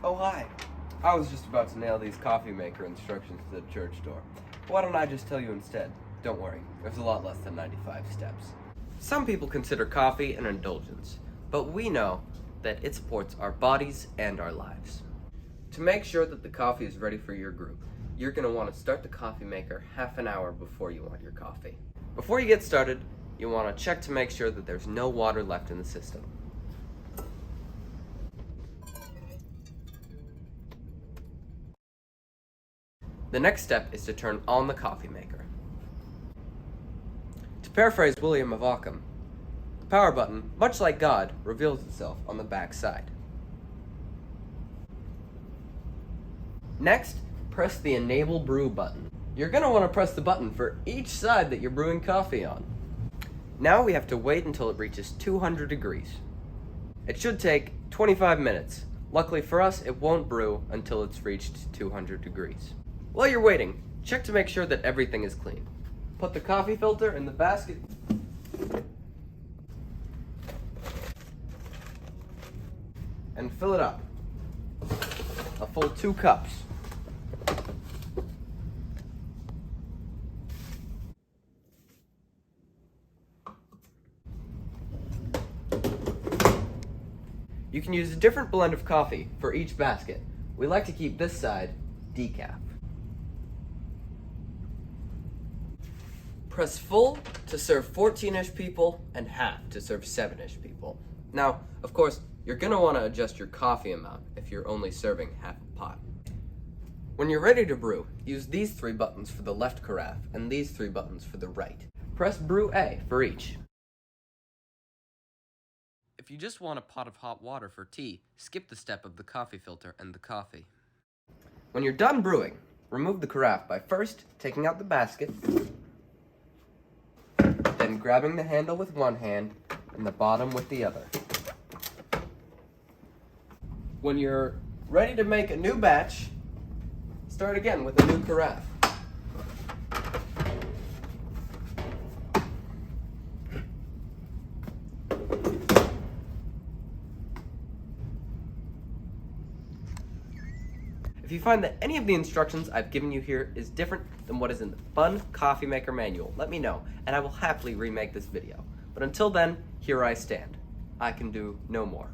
Oh, hi. I was just about to nail these coffee maker instructions to the church door. Why don't I just tell you instead? Don't worry, there's a lot less than 95 steps. Some people consider coffee an indulgence, but we know that it supports our bodies and our lives. To make sure that the coffee is ready for your group, you're going to want to start the coffee maker half an hour before you want your coffee. Before you get started, you want to check to make sure that there's no water left in the system. The next step is to turn on the coffee maker. To paraphrase William of Ockham, the power button, much like God, reveals itself on the back side. Next, press the Enable Brew button. You're going to want to press the button for each side that you're brewing coffee on. Now we have to wait until it reaches 200 degrees. It should take 25 minutes. Luckily for us, it won't brew until it's reached 200 degrees. While you're waiting, check to make sure that everything is clean. Put the coffee filter in the basket and fill it up. A full 2 cups. You can use a different blend of coffee for each basket. We like to keep this side decaf. Press full to serve 14-ish people and half to serve 7-ish people. Now, of course, you're going to want to adjust your coffee amount if you're only serving half a pot. When you're ready to brew, use these 3 buttons for the left carafe and these 3 buttons for the right. Press Brew A for each. If you just want a pot of hot water for tea, skip the step of the coffee filter and the coffee. When you're done brewing, remove the carafe by first taking out the basket, then grabbing the handle with one hand and the bottom with the other. When you're ready to make a new batch, start again with a new carafe. If you find that any of the instructions I've given you here is different than what is in the Fun Coffee Maker Manual, let me know, and I will happily remake this video. But until then, here I stand. I can do no more.